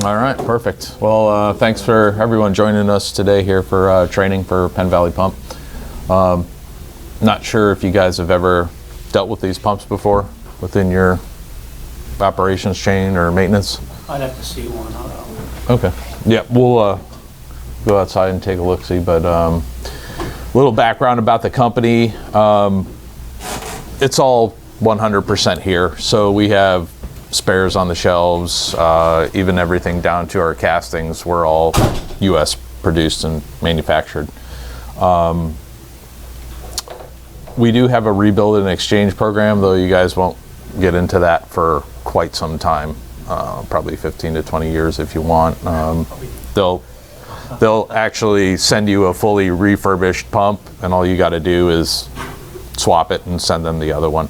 All right, perfect. Well, thanks for everyone joining us today here for training for Penn Valley Pump. Not sure if you guys have ever dealt with these pumps before within your operations chain or maintenance. I'd have to see one. Okay. Yeah, we'll go outside and take a look-see, but a little background about the company. It's all 100% here, so we have spares on the shelves, even everything down to our castings. We're all U.S. produced and manufactured. We do have a rebuild and exchange program, though you guys won't get into that for quite some time, probably 15 to 20 years if you want. They'll actually send you a fully refurbished pump, and all you got to do is swap it and send them the other one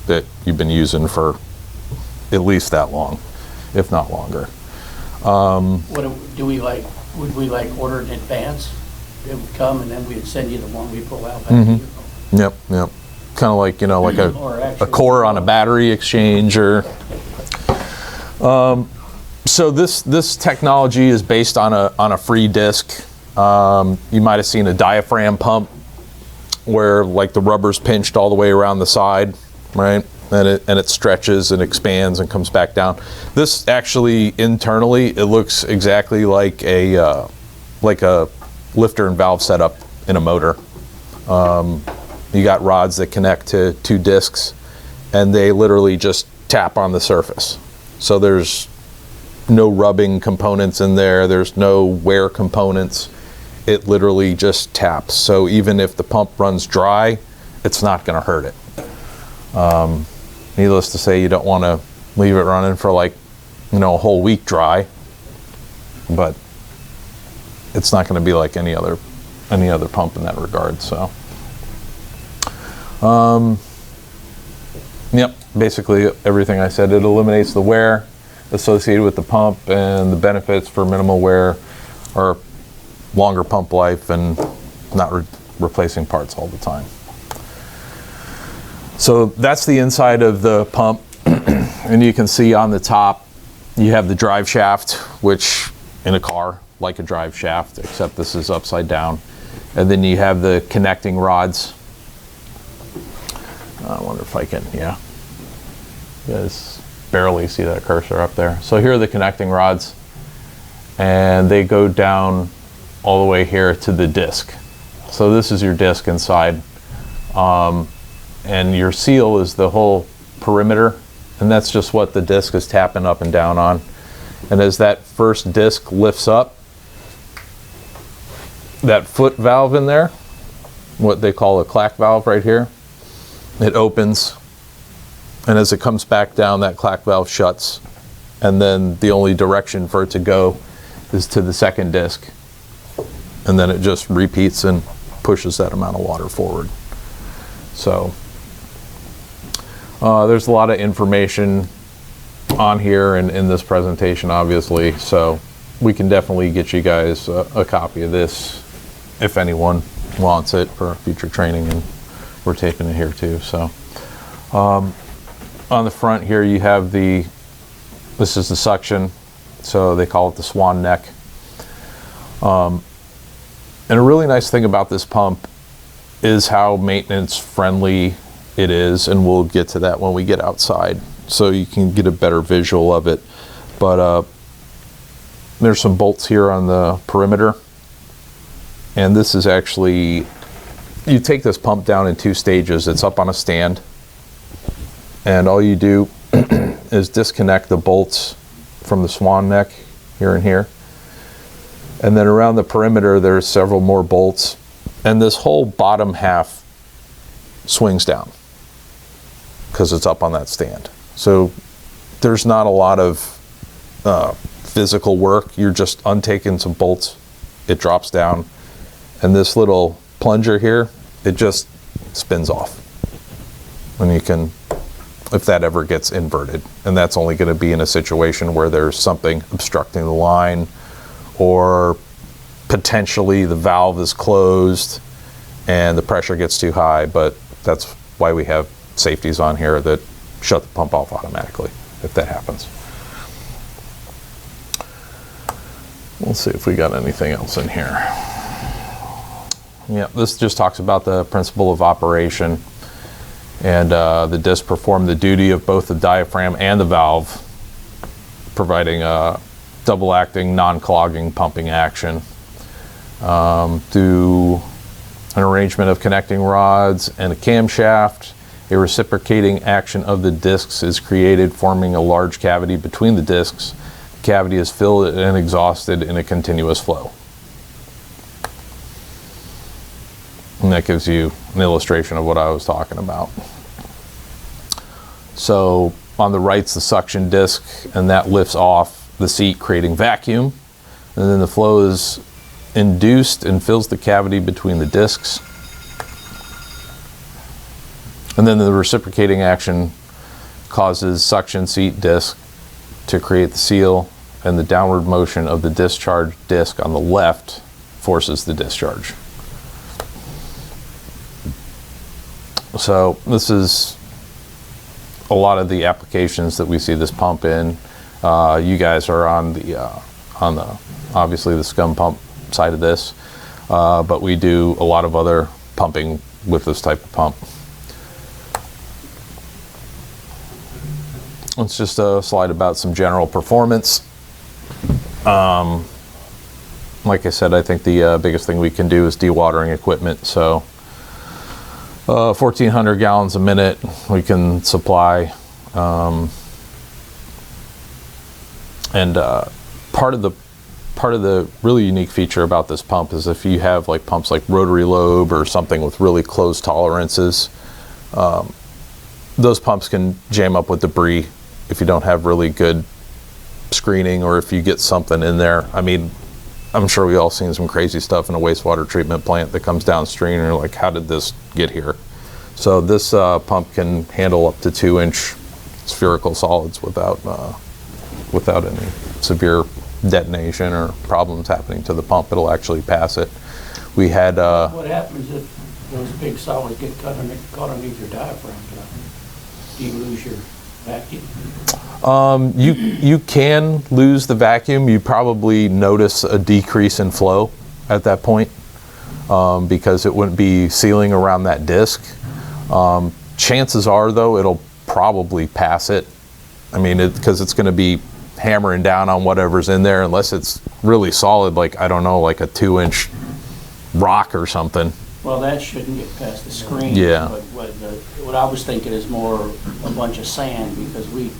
that you've been using for at least that long, if not longer. Would we order in advance? It would come and then we'd send you the one we pull out back to you? Yep. Kind of like, like a core on a battery exchange or. So this technology is based on a free disc. You might have seen a diaphragm pump where like the rubber's pinched all the way around the side, right? And it stretches and expands and comes back down. This actually internally, it looks exactly like a lifter and valve setup in a motor. You got rods that connect to two discs, and they literally just tap on the surface. So there's no rubbing components in there. There's no wear components. It literally just taps. So even if the pump runs dry, it's not going to hurt it. Needless to say, you don't want to leave it running for a whole week dry, but it's not going to be like any other pump in that regard. So, yep, basically everything I said. It eliminates the wear associated with the pump, and the benefits for minimal wear are longer pump life and not replacing parts all the time. So that's the inside of the pump, and you can see on the top you have the drive shaft, which in a car, like a drive shaft, except this is upside down. And then you have the connecting rods. I wonder if I can, yeah. You guys barely see that cursor up there. So here are the connecting rods, and they go down all the way here to the disc. So this is your disc inside. And your seal is the whole perimeter, and that's just what the disc is tapping up and down on. And as that first disc lifts up, that foot valve in there, what they call a clack valve right here, it opens, and as it comes back down, that clack valve shuts, and then the only direction for it to go is to the second disc, and then it just repeats and pushes that amount of water forward. So there's a lot of information on here and in this presentation, obviously, so we can definitely get you guys a copy of this if anyone wants it for future training, and we're taping it here too. So on the front here you have this is the suction, so they call it the swan neck. And a really nice thing about this pump is how maintenance friendly it is, and we'll get to that when we get outside so you can get a better visual of it. But there's some bolts here on the perimeter, and this is actually, you take this pump down in two stages. It's up on a stand, and all you do is disconnect the bolts from the swan neck here and here, and then around the perimeter there's several more bolts, and this whole bottom half swings down because it's up on that stand. So there's not a lot of physical work. You're just untaking some bolts, it drops down, and this little plunger here, it just spins off. And you can, if that ever gets inverted, and that's only going to be in a situation where there's something obstructing the line, or potentially the valve is closed and the pressure gets too high. But that's why we have safeties on here that shut the pump off automatically if that happens. We'll see if we got anything else in here. Yeah, this just talks about the principle of operation, and the disc perform the duty of both the diaphragm and the valve, providing a double-acting, non-clogging pumping action. Through an arrangement of connecting rods and a camshaft, a reciprocating action of the discs is created, forming a large cavity between the discs. The cavity is filled and exhausted in a continuous flow. And that gives you an illustration of what I was talking about. So on the right's the suction disc, and that lifts off the seat, creating vacuum. And then the flow is induced and fills the cavity between the discs. And then the reciprocating action causes suction seat disc to create the seal, and the downward motion of the discharge disc on the left forces the discharge. So this is a lot of the applications that we see this pump in. You guys are on the obviously the scum pump side of this, but we do a lot of other pumping with this type of pump. It's just a slide about some general performance. Like I said, I think the biggest thing we can do is dewatering equipment. So 1,400 gallons a minute we can supply. Part of the really unique feature about this pump is if you have like pumps like rotary lobe or something with really closed tolerances, those pumps can jam up with debris if you don't have really good screening, or if you get something in there. I mean, I'm sure we all seen some crazy stuff in a wastewater treatment plant that comes downstream and you're like, how did this get here? So this pump can handle up to 2-inch spherical solids without any severe detonation or problems happening to the pump. It'll actually pass it. We had What happens if those big solids get caught underneath your diaphragm? Do you lose your vacuum? You can lose the vacuum. You probably notice a decrease in flow at that point, because it wouldn't be sealing around that disc. Chances are, though, it'll probably pass it. I mean, because it's going to be hammering down on whatever's in there, unless it's really solid, like, I don't know, like a 2-inch rock or something. Well, that shouldn't get past the screen. Yeah. But what I was thinking is more a bunch of sand, because we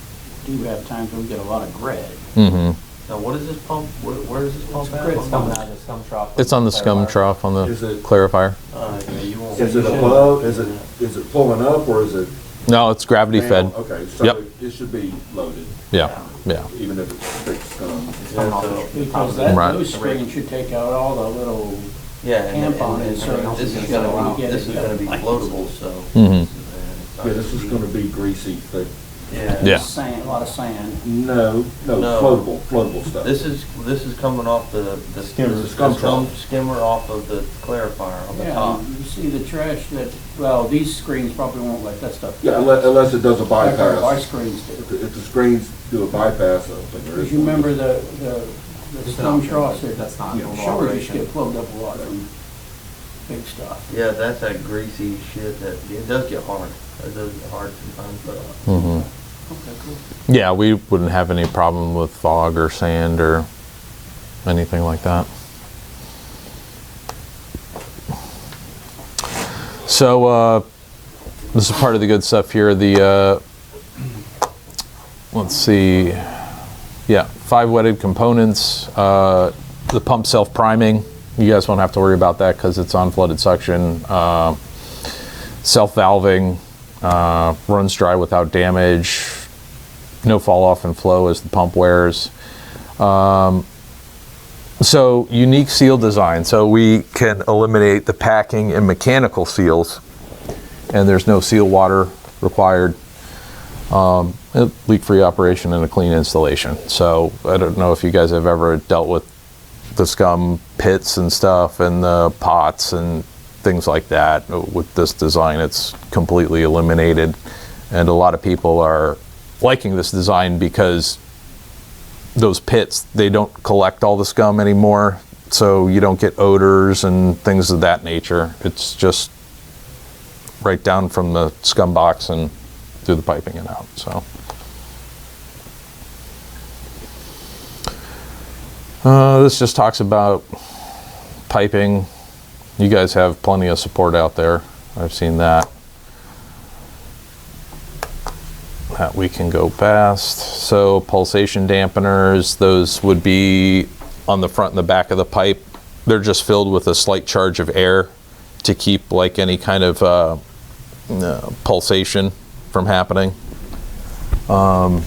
do have times when we get a lot of grit. Mm-hmm. Now, what is this pump? Where is this pump at? It's coming out of the scum trough. It's on the scum trough on the Is it- clarifier. Yeah, you won't. Is it above, is it pulling up, or is it? No, it's gravity fed. Okay, so Yep. it should be loaded, Yeah, yeah. even if it's thick scum. Yeah, so- Because Right. those screens should take out all the little Yeah, and tampon inserts. this is You gotta gonna get be, this it, is gonna be you gotta- floatable, so. Mhm. Yeah, this is gonna be greasy, thick. Yeah. Sand, a lot of sand. No, No. floatable stuff. This is coming off the Skimmer, this is scum the trough. skimmer off of the clarifier on the Yeah, top. you see the trash that, well, these screens probably won't let that stuff. Yeah, unless it does a Like our bypass. screens do. If the screens do a bypass, I don't think there is. Because you one. remember the stone troughs that, That's not normal sure, just operation. get plugged up with water and big stuff. Yeah, that's that greasy shit that, it does get hard. It does get hard sometimes, but. Mm-hmm. Okay, cool. Yeah, we wouldn't have any problem with fog or sand or anything like that. So this is part of the good stuff here. The let's see, yeah, 5 wetted components. The pump self-priming. You guys won't have to worry about that because it's on flooded suction. Self-valving. Runs dry without damage. No fall off and flow as the pump wears. So unique seal design. So we can eliminate the packing and mechanical seals, and there's no seal water required. Leak-free operation and a clean installation. So I don't know if you guys have ever dealt with the scum pits and stuff and the pots and things like that. With this design, it's completely eliminated, and a lot of people are liking this design because those pits, they don't collect all the scum anymore, so you don't get odors and things of that nature. It's just right down from the scum box and through the piping and out. So this just talks about piping. You guys have plenty of support out there. I've seen that. That we can go past. So pulsation dampeners, those would be on the front and the back of the pipe. They're just filled with a slight charge of air to keep like any kind of pulsation from happening. And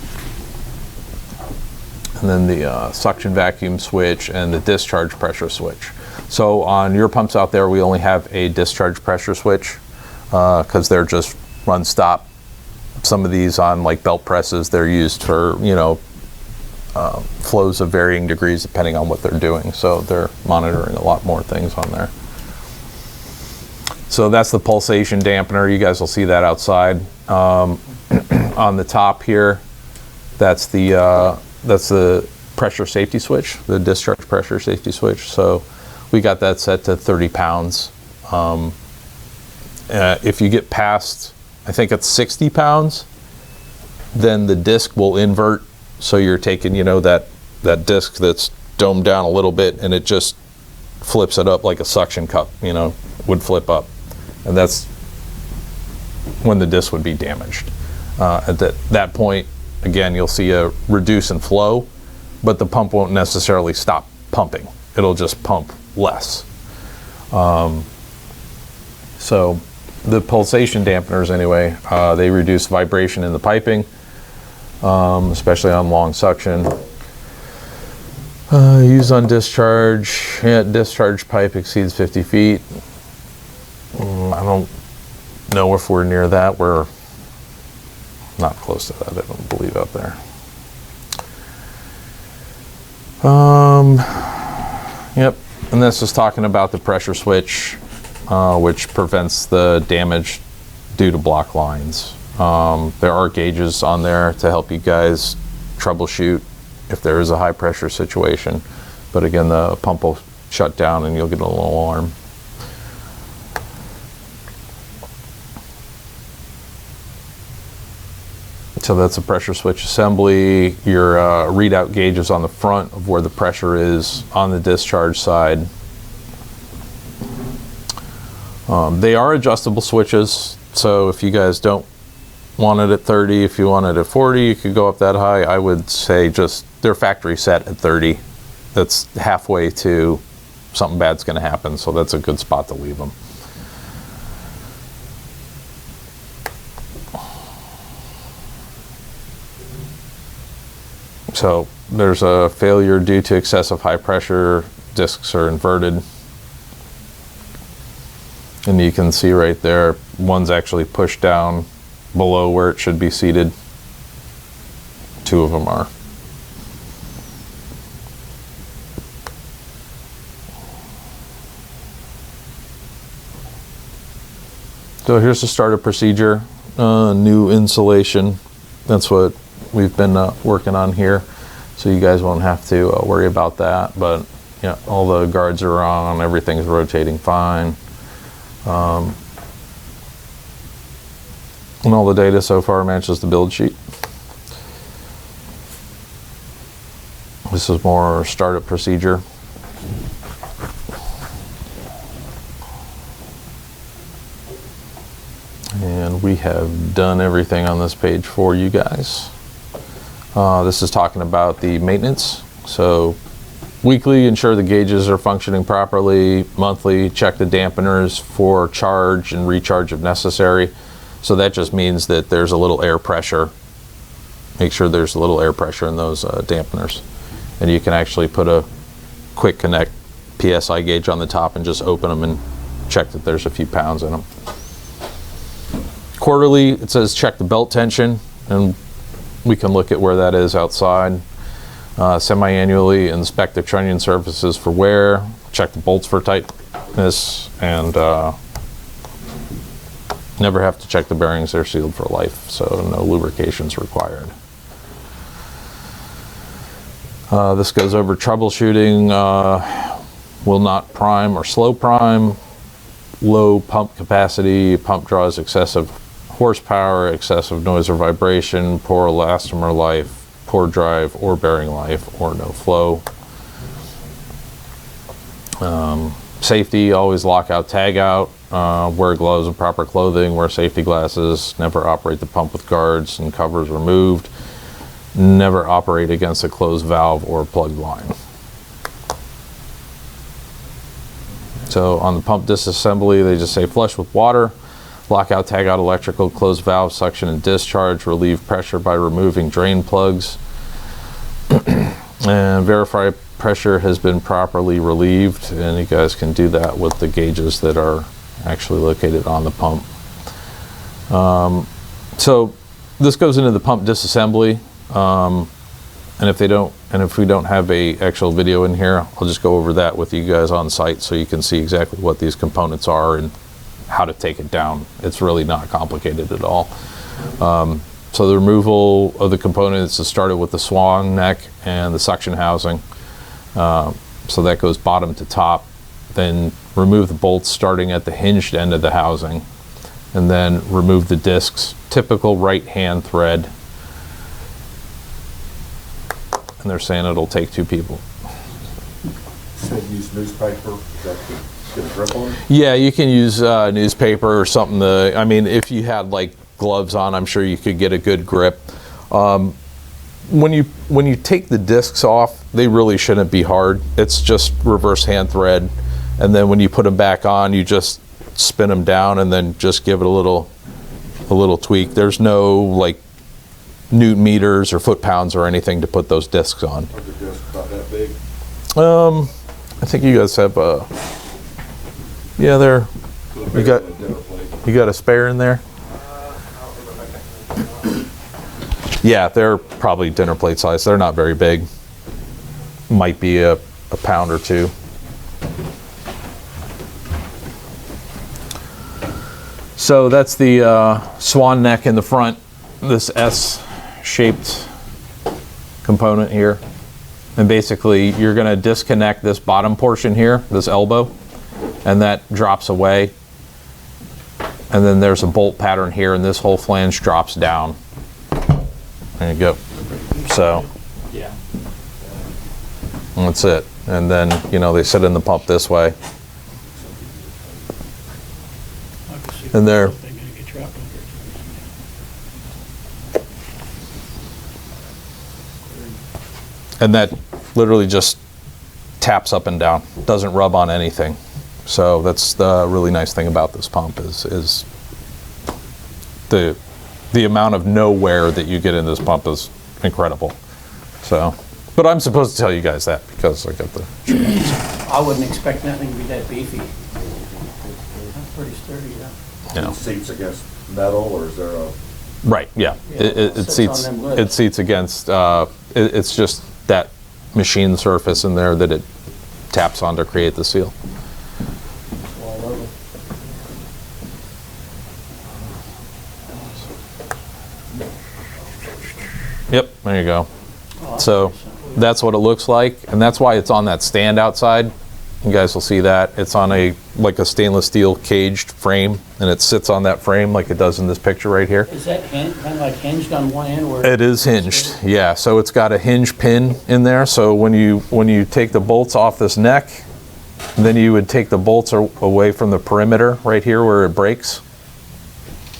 then the suction vacuum switch and the discharge pressure switch. So on your pumps out there, we only have a discharge pressure switch because they're just run stop. Some of these on like belt presses, they're used for, you know, flows of varying degrees depending on what they're doing. So they're monitoring a lot more things on there. So that's the pulsation dampener. You guys will see that outside. On the top here, that's the pressure safety switch, the discharge pressure safety switch. So we got that set to 30 pounds. If you get past, I think it's 60 pounds, then the disc will invert. So you're taking, you know, that disc that's domed down a little bit and it just flips it up like a suction cup, you know, would flip up. And that's when the disc would be damaged. At that point, again, you'll see a reduce in flow, but the pump won't necessarily stop pumping. It'll just pump less. So the pulsation dampeners anyway, they reduce vibration in the piping, especially on long suction. Used on discharge, discharge pipe exceeds 50 feet. I don't know if we're near that. We're not close to that, I don't believe, out there. Yep, and this is talking about the pressure switch, which prevents the damage due to block lines. There are gauges on there to help you guys troubleshoot if there is a high pressure situation. But again, the pump will shut down and you'll get a little alarm. So that's a pressure switch assembly. Your readout gauge is on the front of where the pressure is on the discharge side. They are adjustable switches, so if you guys don't want it at 30, if you want it at 40, you could go up that high. I would say just they're factory set at 30. That's halfway to something bad's going to happen, so that's a good spot to leave them. So there's a failure due to excessive high pressure, discs are inverted. And you can see right there, one's actually pushed down below where it should be seated. Two of them are. So here's the startup procedure, new insulation. That's what we've been working on here. So you guys won't have to worry about that, but yeah, all the guards are on, everything's rotating fine. And all the data so far matches the build sheet. This is more startup procedure. And we have done everything on this page for you guys. This is talking about the maintenance. So weekly, ensure the gauges are functioning properly. Monthly, check the dampeners for charge and recharge if necessary. So that just means that there's a little air pressure. Make sure there's a little air pressure in those dampeners. And you can actually put a quick connect PSI gauge on the top and just open them and check that there's a few pounds in them. Quarterly, it says check the belt tension, and we can look at where that is outside. Semi-annually, inspect the trunnion surfaces for wear, check the bolts for tightness, and never have to check the bearings. They're sealed for life, so no lubrications required. This goes over troubleshooting, will not prime or slow prime, low pump capacity, pump draws excessive horsepower, excessive noise or vibration, poor elastomer life, poor drive or bearing life, or no flow. Safety, always lock out, tag out, wear gloves and proper clothing, wear safety glasses, never operate the pump with guards and covers removed, never operate against a closed valve or plugged line. So on the pump disassembly, they just say flush with water, lock out, tag out electrical, closed valve, suction and discharge, relieve pressure by removing drain plugs, and verify pressure has been properly relieved, and you guys can do that with the gauges that are actually located on the pump. So this goes into the pump disassembly, and if we don't have a actual video in here, I'll just go over that with you guys on site so you can see exactly what these components are and how to take it down. It's really not complicated at all. So the removal of the components is started with the swan neck and the suction housing. So that goes bottom to top. Then remove the bolts starting at the hinged end of the housing, and then remove the discs. Typical right hand thread. And they're saying it'll take 2 people. So use newspaper, is that to get a grip on it? Yeah, you can use newspaper or something. I mean, if you had like gloves on, I'm sure you could get a good grip. When you take the discs off, they really shouldn't be hard. It's just reverse hand thread, and then when you put them back on, you just spin them down and then just give it a little tweak. There's no like Newton meters or foot pounds or anything to put those discs on. Are the discs about that big? I think you guys have yeah, they're, you got a spare in there? Yeah, they're probably dinner plate size. They're not very big. Might be a pound or 2. So that's the swan neck in the front, this S-shaped component here. And basically you're going to disconnect this bottom portion here, this elbow, and that drops away. And then there's a bolt pattern here, and this whole flange drops down. There you go. So Yeah. that's it. And then, you know, they sit in the pump this way. And there. They're gonna get trapped under. And that literally just taps up and down. Doesn't rub on anything. So that's the really nice thing about this pump is the amount of nowhere that you get in this pump is incredible. So, but I'm supposed to tell you guys that because I got the. I wouldn't expect nothing to be that beefy. That's pretty sturdy, yeah. You know. Seats against metal, or is there a? Right. Yeah. Yeah, It sits seats. on them lids. It seats against. It's just that machine surface in there that it taps on to create the seal. All over. Yep. There you go. Oh, that's So pretty simple. that's what it looks like, and that's why it's on that stand outside. You guys will see that. It's on a stainless steel caged frame, and it sits on that frame like it does in this picture right here. Is that kind of like hinged on one end where? It is hinged, yeah. So it's got a hinge pin in there. So when you take the bolts off this neck, then you would take the bolts away from the perimeter right here where it breaks.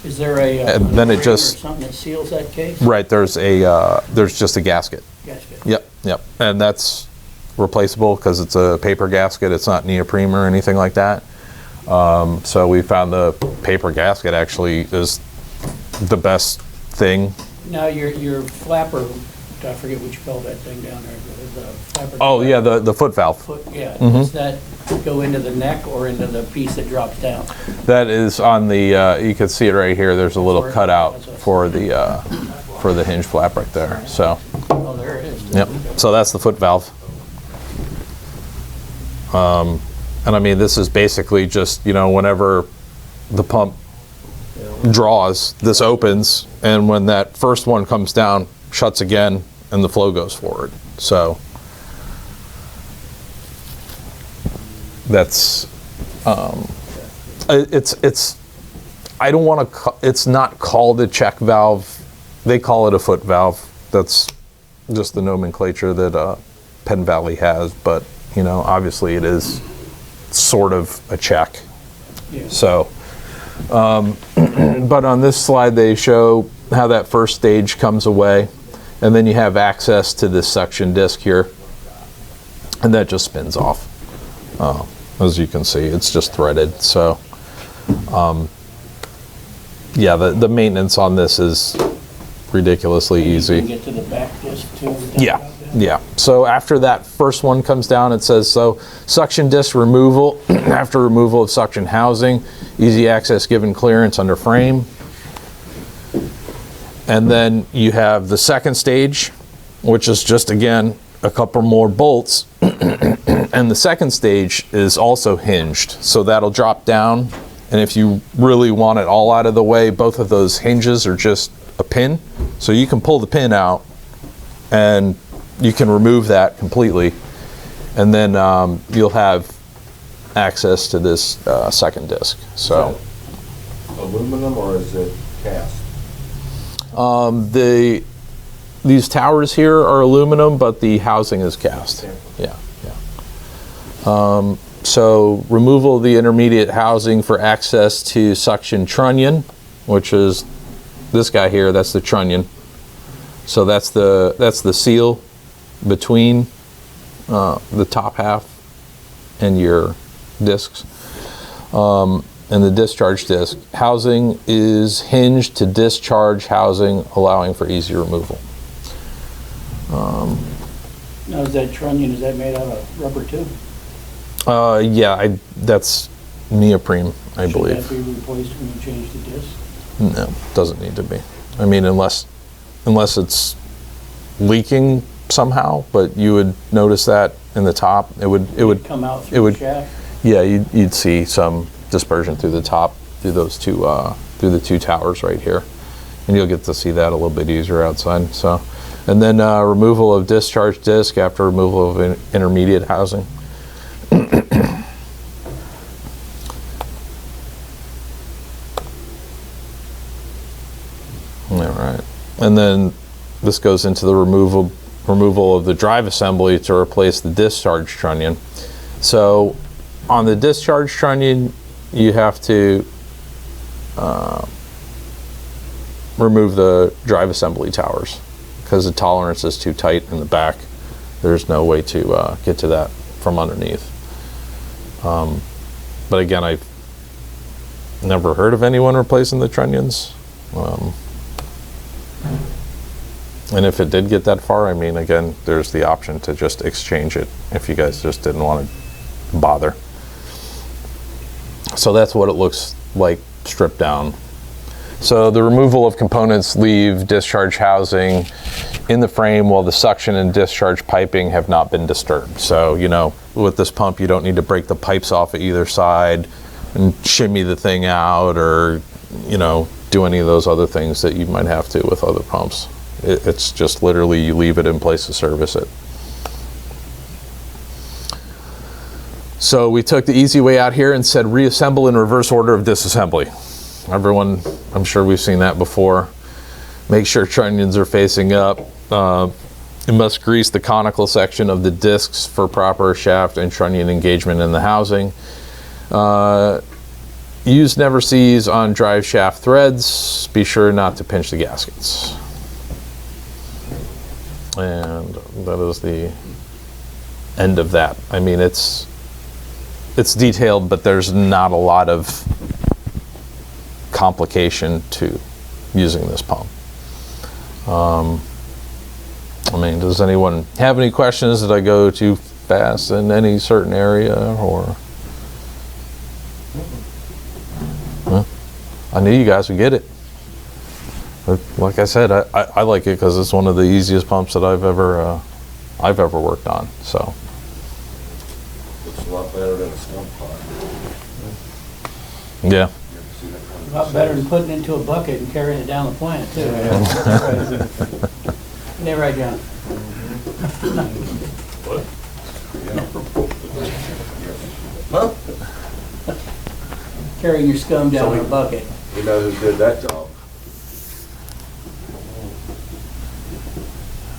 Is there a And then it ring or just- something that seals that case? Right, there's just a gasket. Gasket. Yep. And that's replaceable because it's a paper gasket. It's not neoprene or anything like that. So we found the paper gasket actually is the best thing. Now your flapper, I forget what you call that thing down there, the flapper. Oh yeah, the foot valve. Foot, yeah. Mm-hmm. Does that go into the neck or into the piece that drops down? That is on the. You can see it right here. There's a little cutout for the hinge flap right there. So. Oh, there it is. Yep. So that's the foot valve. And I mean, this is basically just, whenever the pump draws, this opens, and when that first one comes down, shuts again, and the flow goes forward. So that's, it's, I don't want to, it's not called a check valve. They call it a foot valve. That's just the nomenclature that Penn Valley has, but, you know, obviously it is sort of a check. Yeah. So, but on this slide, they show how that first stage comes away, and then you have access to this suction disc here, and that just spins off. As you can see, it's just threaded. So, yeah, the maintenance on this is ridiculously You easy. can get to the back disc too. Yeah, yeah. So after that first one comes down, it says, so suction disc removal, after removal of suction housing, easy access given clearance under frame. And then you have the second stage, which is just, again, a couple more bolts. And the second stage is also hinged, so that'll drop down. And if you really want it all out of the way, both of those hinges are just a pin. So you can pull the pin out and you can remove that completely. And then you'll have access to this second disc. So Aluminum or is it cast? these towers here are aluminum, but the housing is cast. Yeah, yeah. So removal of the intermediate housing for access to suction trunnion, which is this guy here. That's the trunnion. So that's the seal between the top half and your discs. And the discharge disc. Housing is hinged to discharge housing, allowing for easy removal. Now, is that trunnion, is that made out of rubber too? Yeah, that's neoprene, I believe. Should that be replaced when you change the disc? No, doesn't need to be. I mean, unless it's leaking somehow, but you would notice that in the top. It would come out it through would, the shaft? Yeah, you'd see some dispersion through the top, through those two, through the two towers right here, and you'll get to see that a little bit easier outside. So, and then removal of discharge disc after removal of intermediate housing. All right, and then this goes into the removal of the drive assembly to replace the discharge trunnion. So on the discharge trunnion, you have to remove the drive assembly towers because the tolerance is too tight in the back. There's no way to get to that from underneath. But again, I've never heard of anyone replacing the trunnions. And if it did get that far, I mean, again, there's the option to just exchange it if you guys just didn't want to bother. So that's what it looks like stripped down. So the removal of components leave discharge housing in the frame while the suction and discharge piping have not been disturbed. So, you know, with this pump, you don't need to break the pipes off at either side and shimmy the thing out or, you know, do any of those other things that you might have to with other pumps. It's just literally you leave it in place to service it. So we took the easy way out here and said reassemble in reverse order of disassembly. Everyone, I'm sure we've seen that before. Make sure trunnions are facing up. You must grease the conical section of the discs for proper shaft and trunnion engagement in the housing. Use never seize on drive shaft threads. Be sure not to pinch the gaskets. And that is the end of that. I mean, it's detailed, but there's not a lot of complication to using this pump. I mean, does anyone have any questions? Did I go too fast in any certain area, or? Huh? I knew you guys would get it. Like I said, I like it because it's one of the easiest pumps that I've ever worked on. So. It's a lot better than a skunk pot. Yeah. A lot better than putting it into a bucket and carrying it down the plant too. Yeah, right, John. Huh? carrying your scum down So in a bucket. We know who did that job.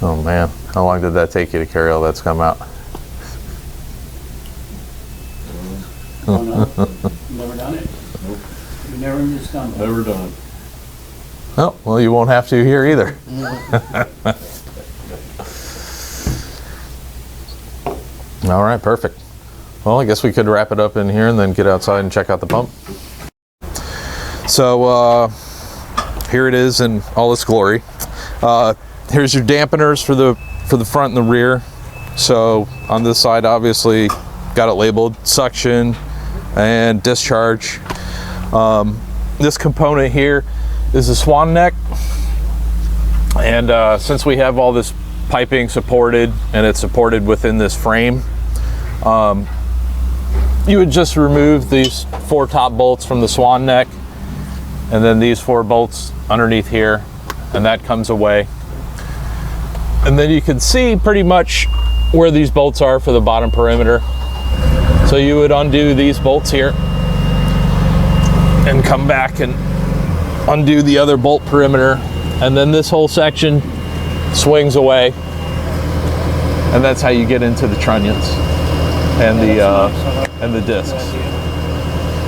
Oh man, how long did that take you to carry all that scum out? Oh, no? Never done it? You never used scum. Never done it. Oh, well, you won't have to here either. All right, perfect. Well, I guess we could wrap it up in here and then get outside and check out the pump. So here it is in all its glory. Here's your dampeners for the front and the rear. So on this side, obviously, got it labeled suction and discharge. This component here is a swan neck, and since we have all this piping supported and it's supported within this frame, you would just remove these 4 top bolts from the swan neck and then these 4 bolts underneath here, and that comes away. And then you can see pretty much where these bolts are for the bottom perimeter. So you would undo these bolts here and come back and undo the other bolt perimeter, and then this whole section swings away, and that's how you get into the trunnions and the discs.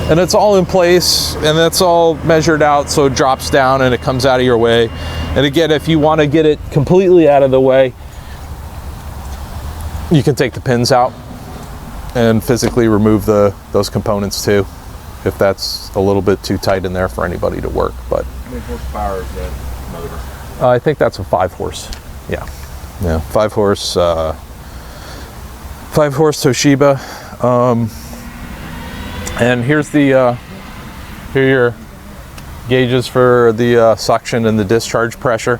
And it's all in place, and that's all measured out, so it drops down and it comes out of your way. And again, if you want to get it completely out of the way, you can take the pins out and physically remove those components too, if that's a little bit too tight in there for anybody to work. But How many horsepower is that motor? I think that's a 5-horse. Yeah, 5-horse. 5-horse Toshiba. And here's here are your gauges for the suction and the discharge pressure.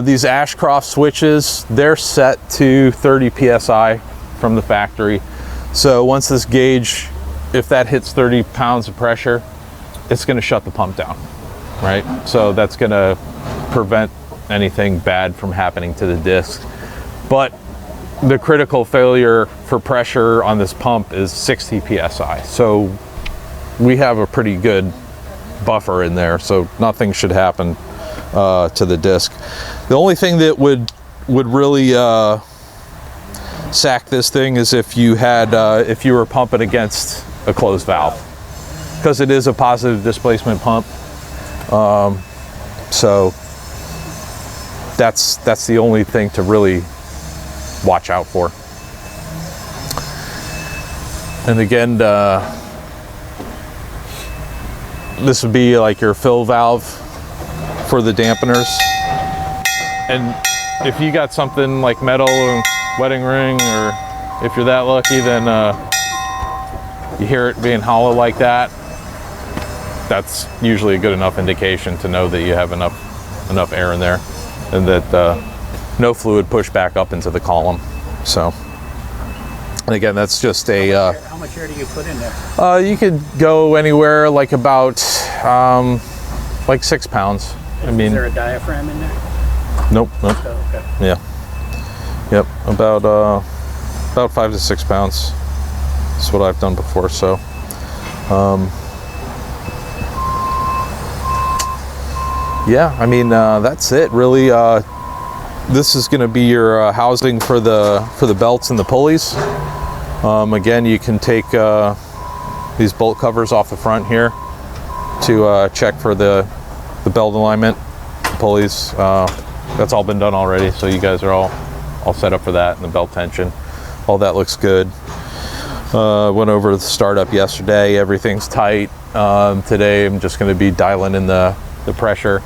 These Ashcroft switches, they're set to 30 psi from the factory. So once this gauge, if that hits 30 pounds of pressure, it's going to shut the pump down, right? So that's going to prevent anything bad from happening to the disc. But the critical failure for pressure on this pump is 60 psi. So we have a pretty good buffer in there, so nothing should happen to the disc. The only thing that would really sack this thing is if you were pumping against a closed valve, because it is a positive displacement pump. So that's the only thing to really watch out for. And again, this would be like your fill valve for the dampeners. And if you got something like metal or wedding ring, or if you're that lucky, then you hear it being hollow like that, that's usually a good enough indication to know that you have enough air in there, and that no fluid pushed back up into the column. So, and again, that's just a How much air do you put in there? you could go anywhere like about like 6 pounds. I mean, Is there a diaphragm in there? nope. Oh, okay. Yeah. Yep. About 5 to 6 pounds. That's what I've done before. So, yeah. I mean, that's it really. This is going to be your housing for the belts and the pulleys. Again, you can take these bolt covers off the front here to check for the belt alignment, pulleys. That's all been done already, so you guys are all set up for that, and the belt tension. All that looks good. Went over the startup yesterday. Everything's tight. Today I'm just going to be dialing in the pressure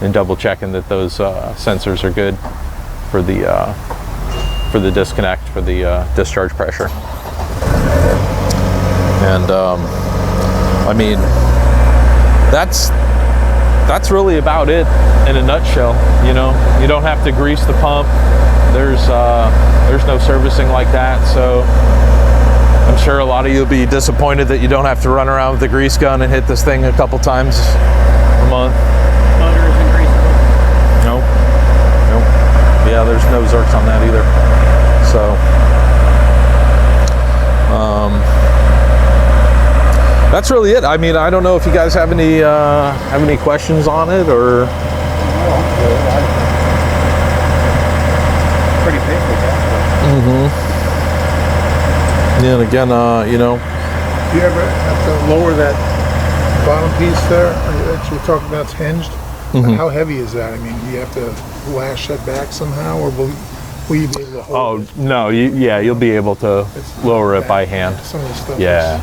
and double checking that those sensors are good for the disconnect, for the discharge pressure. And I mean, that's really about it in a nutshell. You know, you don't have to grease the pump. There's no servicing like that, so I'm sure a lot of you will be disappointed that you don't have to run around with the grease gun and hit this thing a couple times a month. Motor isn't greasable. Nope. Yeah, there's no Zerks on that either. So, That's really it. I mean, I don't know if you guys have any questions on it or. Pretty basic, actually. Mm-hmm. Yeah, and again, you know. Do you ever have to lower that bottom piece there that you were talking about? It's hinged. Mhm. How heavy is that? I mean, do you have to lash that back somehow, or will you be able to hold it? No, you'll be able to It's lower it bad. by hand. Some of the stuff Yeah,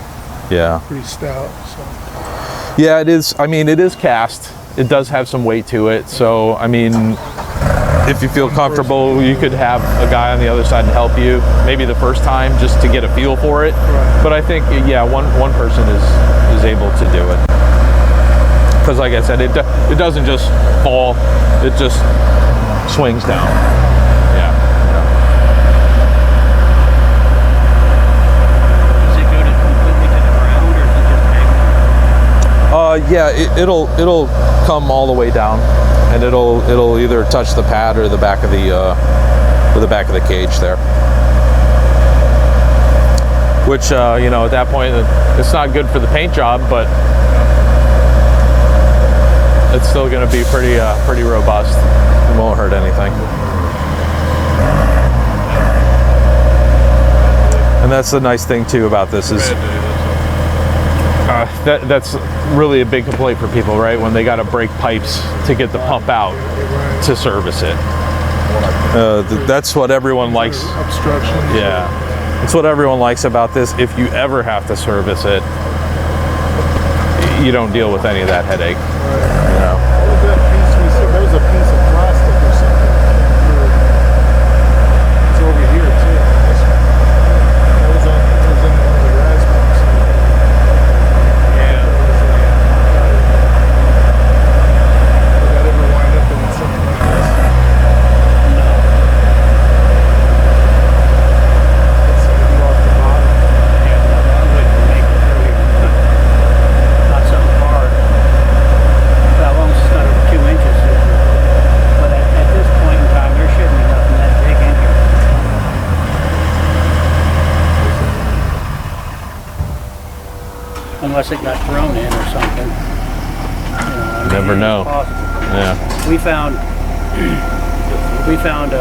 yeah. is pretty stout. So. Yeah, it is. I mean, it is cast. It does have some weight to it. So, I mean, if you feel comfortable, you could have a guy on the other side to help you. Maybe the first time, just to get a feel for it. Right. But I think, yeah, one person is able to do it. Because, like I said, it doesn't just fall. It just swings down. Yeah. Does it go to completely to the ground, or is it just hanging? Yeah. It'll come all the way down, and it'll either touch the pad or the back of the cage there. Which you know, at that point, it's not good for the paint job, but it's still going to be pretty robust. It won't hurt anything. And that's the nice thing too about this is that's really a big complaint for people, right? When they got to break pipes to get the pump out to service it. That's what everyone likes. Obstruction. Yeah, that's what everyone likes about this. If you ever have to service it, you don't deal with any of that headache. You know. What was that piece we said? That was a piece of plastic or something. It's over here too. That was in one of the raspberries. Yeah. Did that ever wind up in something like this? It's off the bottom. Yeah, no, I wouldn't make it really, not something hard. As long as it's not over 2 inches. But at this point in time, there shouldn't be nothing that big in here. Unless it got thrown in or something. You know, I mean, Never know. it's possible. Yeah. We found